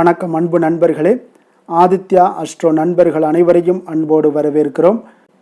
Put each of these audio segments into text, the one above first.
வணக்கம் அன்பு நண்பர்களே. ஆதித்யா அஸ்ட்ரோ நண்பர்கள் அனைவரையும் அன்போடு வரவேற்கிறோம்.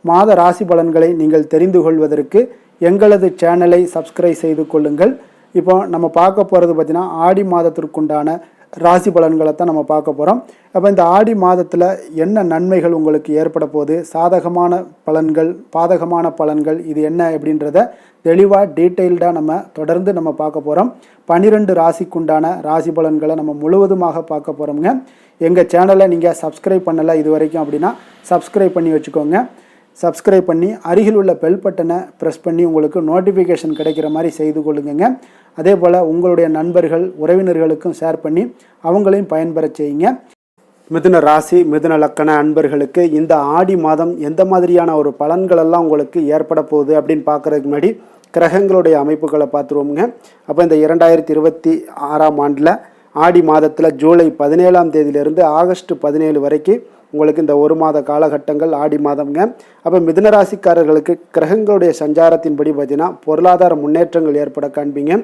மாத ராசி பலன்களை நீங்கள் தெரிந்து கொள்வதற்கு எங்களது சேனலை சப்ஸ்கிரைப் செய்து கொள்ளுங்கள். இப்போ நம்ம பார்க்க போகிறது பார்த்திங்கன்னா ஆடி மாதத்திற்குண்டான ராசி பலன்களை தான் நம்ம பார்க்க போகிறோம். அப்போ இந்த ஆடி மாதத்தில் என்ன நன்மைகள் உங்களுக்கு ஏற்பட போகுது, சாதகமான பலன்கள், பாதகமான பலன்கள், இது என்ன அப்படின்றத தெளிவாக டீட்டெயில்டாக நம்ம தொடர்ந்து நம்ம பார்க்க போகிறோம். 12 ராசிக்குண்டான ராசி பலன்களை நம்ம முழுவதுமாக பார்க்க போகிறோம்ங்க. எங்கள் சேனலை நீங்கள் சப்ஸ்கிரைப் பண்ணலை இது வரைக்கும் அப்படின்னா சப்ஸ்கிரைப் பண்ணி வச்சுக்கோங்க. சப்ஸ்கிரைப் பண்ணி அருகில் உள்ள பெல் பட்டனை ப்ரெஸ் பண்ணி உங்களுக்கு நோட்டிஃபிகேஷன் கிடைக்கிற மாதிரி செய்து கொள்ளுங்க. அதே போல் உங்களுடைய நண்பர்கள் உறவினர்களுக்கும் ஷேர் பண்ணி அவங்களையும் பயன்பெற செய்யுங்க. மிதுன ராசி மிதுன லக்கண அன்பர்களுக்கு இந்த ஆடி மாதம் எந்த மாதிரியான ஒரு பலன்களெல்லாம் உங்களுக்கு ஏற்பட போகுது அப்படின்னு பார்க்குறதுக்கு முன்னாடி கிரகங்களுடைய அமைப்புகளை பார்த்துருவோமுங்க. அப்போ இந்த 2026ஆம் ஆண்டில் ஆடி மாதத்தில் ஜூலை 17ஆம் தேதியிலிருந்து ஆகஸ்ட் 17 வரைக்கும் உங்களுக்கு இந்த ஒரு மாத காலகட்டங்கள் ஆடி மாதம்ங்க. அப்போ மிதுனராசிக்காரர்களுக்கு கிரகங்களுடைய சஞ்சாரத்தின்படி பார்த்தீங்கன்னா பொருளாதார முன்னேற்றங்கள் ஏற்பட காண்பீங்க.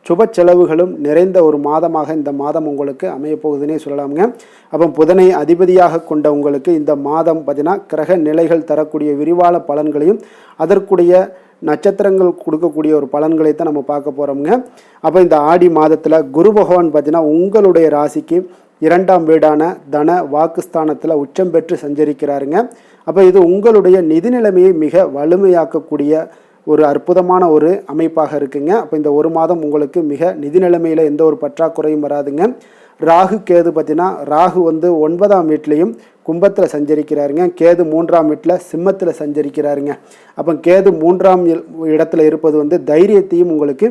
சுப செலவுகளும் நிறைந்த ஒரு மாதமாக இந்த மாதம் உங்களுக்கு அமையப்போகுதுன்னே சொல்லலாமுங்க. அப்போ புதனை அதிபதியாக கொண்ட உங்களுக்கு இந்த மாதம் பார்த்தீங்கன்னா கிரக நிலைகள் தரக்கூடிய விரிவான பலன்களையும் அதற்குடைய நட்சத்திரங்கள் கொடுக்கக்கூடிய ஒரு பலன்களை தான் நம்ம பார்க்க போகிறோம்ங்க. அப்போ இந்த ஆடி மாதத்தில் குரு பகவான் பார்த்தீங்கன்னா உங்களுடைய ராசிக்கு 2ஆம் வீடான தன வாக்குஸ்தானத்தில் உச்சம் பெற்று சஞ்சரிக்கிறாருங்க. அப்போ இது உங்களுடைய நிதி நிலைமையை மிக வலிமையாக்கக்கூடிய ஒரு அற்புதமான ஒரு அமைப்பாக இருக்குங்க. அப்போ இந்த ஒரு மாதம் உங்களுக்கு மிக நிதி நிலைமையில் எந்த ஒரு பற்றாக்குறையும் வராதுங்க. ராகு கேது பார்த்தீங்கன்னா ராகு 9ஆம் வீட்லேயும் கும்பத்தில் சஞ்சரிக்கிறாருங்க. கேது 3ஆம் வீட்டில் சிம்மத்தில் சஞ்சரிக்கிறாருங்க. அப்போ கேது 3ஆம் இடத்துல இருப்பது தைரியத்தையும் உங்களுக்கு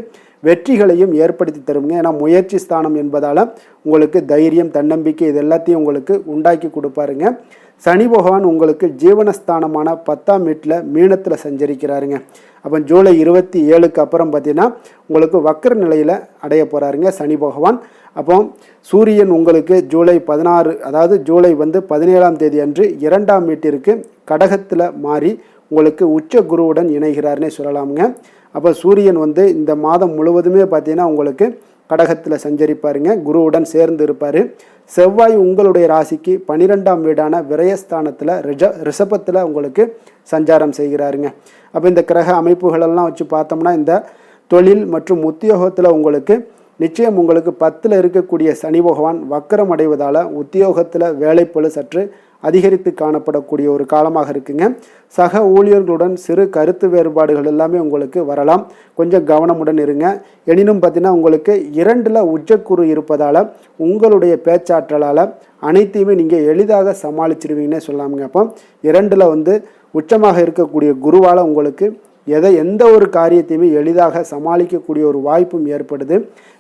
வெற்றிகளையும் ஏற்படுத்தி தருங்க. ஏன்னா முயற்சி ஸ்தானம் என்பதால் உங்களுக்கு தைரியம், தன்னம்பிக்கை இது எல்லாத்தையும் உங்களுக்கு உண்டாக்கி கொடுப்பாருங்க. சனி பகவான் உங்களுக்கு ஜீவனஸ்தானமான 10ஆம் வீட்டில் மீனத்தில் சஞ்சரிக்கிறாருங்க. அப்போ ஜூலை 27க்கு அப்புறம் பார்த்தீங்கன்னா உங்களுக்கு வக்கர நிலையில் அடைய போகிறாருங்க சனி பகவான். அப்போ சூரியன் உங்களுக்கு ஜூலை 16 அதாவது ஜூலை 17ஆம் தேதி அன்று 2ஆம் வீட்டிற்கு கடகத்தில் மாறி உங்களுக்கு உச்ச குருவுடன் இணைகிறாருன்னே சொல்லலாமுங்க. அப்போ சூரியன் இந்த மாதம் முழுவதுமே பார்த்தீங்கன்னா உங்களுக்கு கடகத்தில் சஞ்சரிப்பாருங்க, குருவுடன் சேர்ந்து இருப்பார். செவ்வாய் உங்களுடைய ராசிக்கு 12ஆம் வீடான விரயஸ்தானத்தில் ரிஷபத்தில் உங்களுக்கு சஞ்சாரம் செய்கிறாருங்க. அப்போ இந்த கிரக அமைப்புகளெல்லாம் வச்சு பார்த்தோம்னா இந்த தொழில் மற்றும் உத்தியோகத்தில் உங்களுக்கு நிச்சயம் உங்களுக்கு 10ல் இருக்கக்கூடிய சனி பகவான் வக்கரம் அடைவதால் உத்தியோகத்தில் வேலைப்பளு சற்று அதிகரித்து காணப்படக்கூடிய ஒரு காலமாக இருக்குங்க. சக ஊழியர்களுடன் சிறு கருத்து வேறுபாடுகள் எல்லாமே உங்களுக்கு வரலாம், கொஞ்சம் கவனமுடன் இருங்க. எனினும் பார்த்தீங்கன்னா உங்களுக்கு 2ல் உச்சக்குரு இருப்பதால் உங்களுடைய பேச்சாற்றலால் அனைத்தையுமே நீங்கள் எளிதாக சமாளிச்சிடுவீங்கன்னே சொல்லாமுங்க. அப்போ 2ல் உச்சமாக இருக்கக்கூடிய குருவால் உங்களுக்கு எந்த ஒரு காரியத்தையுமே எளிதாக சமாளிக்கக்கூடிய ஒரு வாய்ப்பும் ஏற்படுது.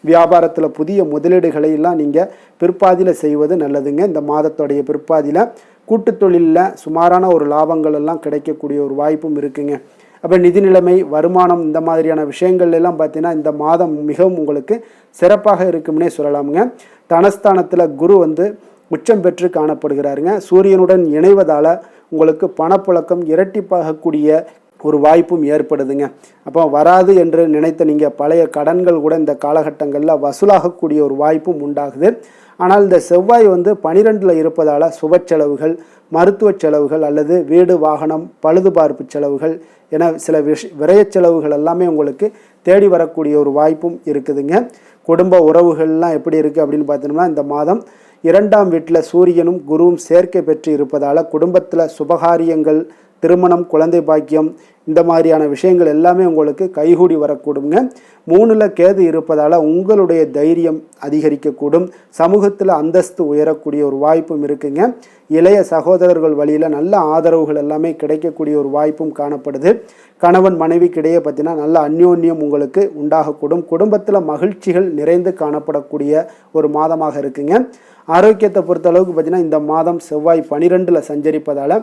வியாபாரத்தில் புதிய முதலீடுகளை எல்லாம் நீங்கள் பிற்பாதியில் செய்வது நல்லதுங்க. இந்த மாதத்துடைய பிற்பாதியில் கூட்டு தொழிலில் சுமாரான ஒரு லாபங்கள் எல்லாம் கிடைக்கக்கூடிய ஒரு வாய்ப்பும் இருக்குங்க. அப்போ நிதி நிலைமை, வருமானம் இந்த மாதிரியான விஷயங்கள் எல்லாம் பார்த்தீங்கன்னா இந்த மாதம் மிகவும் உங்களுக்கு சிறப்பாக இருக்கும்னே சொல்லலாமுங்க. தனஸ்தானத்தில் குரு உச்சம் பெற்று காணப்படுகிறாருங்க. சூரியனுடன் இணைவதால் உங்களுக்கு பணப்புழக்கம் இரட்டிப்பாகக்கூடிய ஒரு வாய்ப்பும் ஏற்படுதுங்க. அப்போ வராது என்று நினைத்த நீங்கள் பழைய கடன்கள் கூட இந்த காலகட்டங்களில் வசூலாகக்கூடிய ஒரு வாய்ப்பும் உண்டாகுது. ஆனால் இந்த செவ்வாய் 12ல் இருப்பதால் சுப செலவுகள், மருத்துவ செலவுகள் அல்லது வீடு வாகனம் பழுதுபார்ப்பு செலவுகள் என சில விரய செலவுகள் எல்லாமே உங்களுக்கு தேடி வரக்கூடிய ஒரு வாய்ப்பும் இருக்குதுங்க. குடும்ப உறவுகள்லாம் எப்படி இருக்குது அப்படின்னு பார்த்தோம்னா இந்த மாதம் 2ஆம் வீட்டில் சூரியனும் குருவும் சேர்க்கை பெற்று இருப்பதால் குடும்பத்தில் சுபகாரியங்கள், திருமணம், குழந்தை பாக்கியம் இந்த மாதிரியான விஷயங்கள் எல்லாமே உங்களுக்கு கைகூடி வரக்கூடுங்க. 3ல் கேது இருப்பதால் உங்களுடைய தைரியம் அதிகரிக்கக்கூடும், சமூகத்தில் அந்தஸ்து உயரக்கூடிய ஒரு வாய்ப்பும் இருக்குங்க. இளைய சகோதரர்கள் வழியில் நல்ல ஆதரவுகள் எல்லாமே கிடைக்கக்கூடிய ஒரு வாய்ப்பும் காணப்படுது. கணவன் மனைவிக்கிடையே பார்த்தீங்கன்னா நல்ல அந்யோன்யம் உங்களுக்கு உண்டாகக்கூடும். குடும்பத்தில் மகிழ்ச்சிகள் நிறைந்து காணப்படக்கூடிய ஒரு மாதமாக இருக்குங்க. ஆரோக்கியத்தை பொறுத்தளவுக்கு பார்த்தீங்கன்னா இந்த மாதம் செவ்வாய் 12ல் சஞ்சரிப்பதால்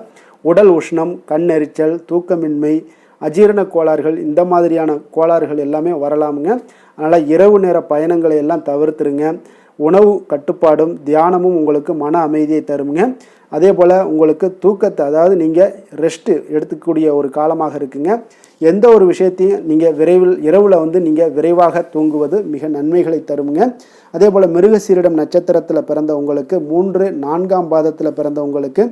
உடல் உஷ்ணம், கண் எரிச்சல், தூக்கமின்மை, அஜீரண கோளாறுகள் இந்த மாதிரியான கோளாறுகள் எல்லாமே வரலாமுங்க. அதனால் இரவு நேர பயணங்களை எல்லாம் தவிர்த்துருங்க. உணவு கட்டுப்பாடும் தியானமும் உங்களுக்கு மன அமைதியை தருங்க. அதே போல் உங்களுக்கு தூக்கத்தை, அதாவது நீங்கள் ரெஸ்ட்டு எடுத்துக்கூடிய ஒரு காலமாக இருக்குங்க. எந்த ஒரு விஷயத்தையும் நீங்கள் இரவில் நீங்கள் விரைவாக தூங்குவது மிக நன்மைகளை தருங்க. அதே போல் மிருகசீரிடம் நட்சத்திரத்தில் பிறந்த உங்களுக்கு 3, 4ஆம் பாதத்தில் பிறந்த உங்களுக்கு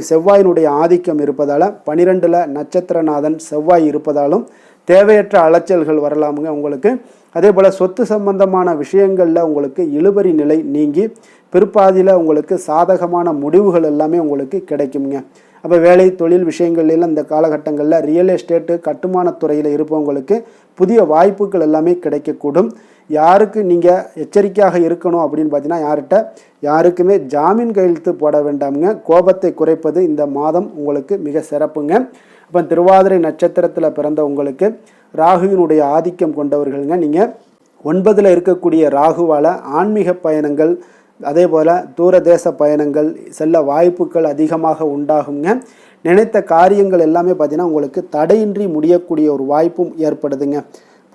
செவ்வாயினுடைய ஆதிக்கம் இருப்பதால் 12ல் நட்சத்திரநாதன் செவ்வாய் இருப்பதாலும் தேவையற்ற அலைச்சல்கள் வரலாமுங்க உங்களுக்கு. அதே போல் சொத்து சம்பந்தமான விஷயங்களில் உங்களுக்கு இழுபறி நிலை நீங்கி பிற்பாதியில் உங்களுக்கு சாதகமான முடிவுகள் எல்லாமே உங்களுக்கு கிடைக்குங்க. அப்போ வேலை தொழில் விஷயங்கள்லாம் இந்த காலகட்டங்களில் ரியல் எஸ்டேட்டு கட்டுமானத்துறையில் இருப்பவங்களுக்கு புதிய வாய்ப்புகள் எல்லாமே கிடைக்கக்கூடும். யாருக்கு நீங்கள் எச்சரிக்கையாக இருக்கணும் அப்படின்னு பார்த்தீங்கன்னா, யாருக்குமே ஜாமீன் கையெழுத்து போட வேண்டாமுங்க. கோபத்தை குறைப்பது இந்த மாதம் உங்களுக்கு மிக சிறப்புங்க. அப்போ திருவாதிரை நட்சத்திரத்தில் பிறந்த உங்களுக்கு ராகுவினுடைய ஆதிக்கம் கொண்டவர்களுங்க. நீங்கள் 9ல் இருக்கக்கூடிய ராகுவால் ஆன்மீக பயணங்கள், அதே போல் தூரதேச பயணங்கள் செல்ல வாய்ப்புகள் அதிகமாக உண்டாகுங்க. நினைத்த காரியங்கள் எல்லாமே பார்த்திங்கன்னா உங்களுக்கு தடையின்றி முடியக்கூடிய ஒரு வாய்ப்பும் ஏற்படுதுங்க.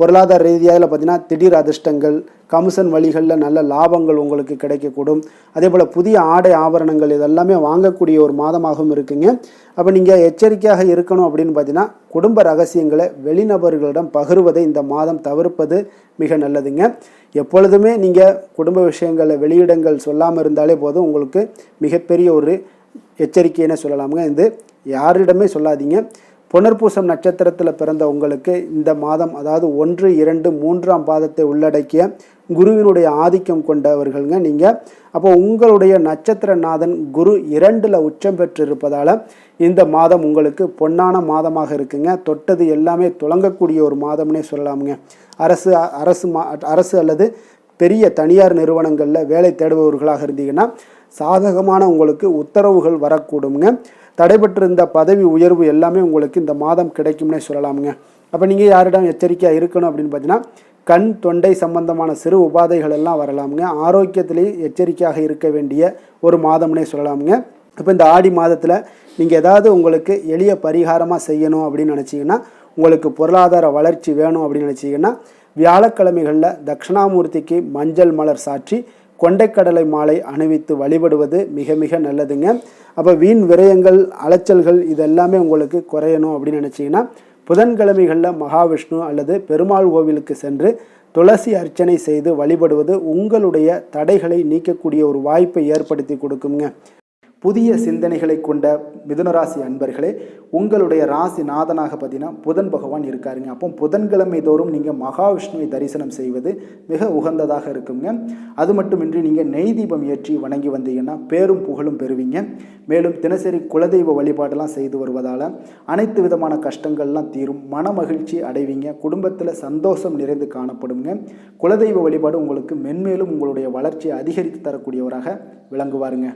பொருளாதார ரீதியாக பார்த்திங்கன்னா திடீர் அதிர்ஷ்டங்கள், கமிஷன் வழிகளில் நல்ல லாபங்கள் உங்களுக்கு கிடைக்கக்கூடும். அதே போல் புதிய ஆடை ஆபரணங்கள் இதெல்லாமே வாங்கக்கூடிய ஒரு மாதமாகவும் இருக்குங்க. அப்போ நீங்கள் எச்சரிக்கையாக இருக்கணும் அப்படின்னு பார்த்தீங்கன்னா, குடும்ப ரகசியங்களை வெளிநபர்களிடம் பகிர்வதை இந்த மாதம் தவிர்ப்பது மிக நல்லதுங்க. எப்பொழுதுமே நீங்கள் குடும்ப விஷயங்களை வெளியிடங்கள் சொல்லாமல் இருந்தாலே போதும், உங்களுக்கு மிகப்பெரிய ஒரு எச்சரிக்கைன்னு சொல்லலாமுங்க. இது யாரிடமே சொல்லாதீங்க. புனர்பூசம் நட்சத்திரத்தில் பிறந்த உங்களுக்கு இந்த மாதம், அதாவது 1, 2, 3ஆம் பாதத்தை உள்ளடக்கிய குருவினுடைய ஆதிக்கம் கொண்டவர்களுங்க நீங்கள். அப்போ உங்களுடைய நட்சத்திரநாதன் குரு 2ல் உச்சம் பெற்றிருப்பதால் இந்த மாதம் உங்களுக்கு பொன்னான மாதமாக இருக்குங்க. தொட்டது எல்லாமே துளங்கக்கூடிய ஒரு மாதம்னே சொல்லலாமுங்க. அரசு அல்லது பெரிய தனியார் நிறுவனங்களில் வேலை தேடுபவர்களாக இருந்தீங்கன்னா சாதகமான உங்களுக்கு உத்தரவுகள் வரக்கூடுங்க. தடைபட்டிருந்த பதவி உயர்வு எல்லாமே உங்களுக்கு இந்த மாதம் கிடைக்கும்னே சொல்லலாமுங்க. அப்போ நீங்கள் யாரிடம் எச்சரிக்கையாக இருக்கணும் அப்படின்னு பார்த்தீங்கன்னா, கண் தொண்டை சம்பந்தமான சிறு உபாதைகள் எல்லாம் வரலாமுங்க. ஆரோக்கியத்திலேயே எச்சரிக்கையாக இருக்க வேண்டிய ஒரு மாதம்னே சொல்லலாமுங்க. இப்போ இந்த ஆடி மாதத்தில் நீங்கள் ஏதாவது உங்களுக்கு எளிய பரிகாரமாக செய்யணும் அப்படின்னு நினச்சிங்கன்னா, உங்களுக்கு பொருளாதார வளர்ச்சி வேணும் அப்படின்னு நினச்சிங்கன்னா, வியாழக்கிழமைகளில் தட்சிணாமூர்த்திக்கு மஞ்சள் மலர் சாற்றி கொண்டைக்கடலை மாலை அணிவித்து வழிபடுவது மிக மிக நல்லதுங்க. அப்போ வீண் விரயங்கள், அலைச்சல்கள் இதெல்லாமே உங்களுக்கு குறையணும் அப்படின்னு நினச்சிங்கன்னா, புதன்கிழமைகளில் மகாவிஷ்ணு அல்லது பெருமாள் கோவிலுக்கு சென்று துளசி அர்ச்சனை செய்து வழிபடுவது உங்களுடைய தடைகளை நீக்கக்கூடிய ஒரு வாய்ப்பை ஏற்படுத்தி கொடுக்குங்க. புதிய சிந்தனைகளை கொண்ட மிதுனராசி அன்பர்களே, உங்களுடைய ராசி நாதனாக பார்த்தீங்கன்னா புதன் பகவான் இருக்காருங்க. அப்போ புதன்கிழமை தோறும் நீங்கள் மகாவிஷ்ணுவை தரிசனம் செய்வது மிக உகந்ததாக இருக்குங்க. அது மட்டுமின்றி நீங்கள் நெய் தீபம் ஏற்றி வணங்கி வந்தீங்கன்னா பேரும் புகழும் பெறுவீங்க. மேலும் தினசரி குலதெய்வ வழிபாடெல்லாம் செய்து வருவதால் அனைத்து விதமான கஷ்டங்கள்லாம் தீரும், மன மகிழ்ச்சி அடைவீங்க, குடும்பத்தில் சந்தோஷம் நிறைந்து காணப்படுங்க. குலதெய்வ வழிபாடு உங்களுக்கு மென்மேலும் உங்களுடைய வளர்ச்சியை அதிகரித்து தரக்கூடியவராக விளங்குவாருங்க.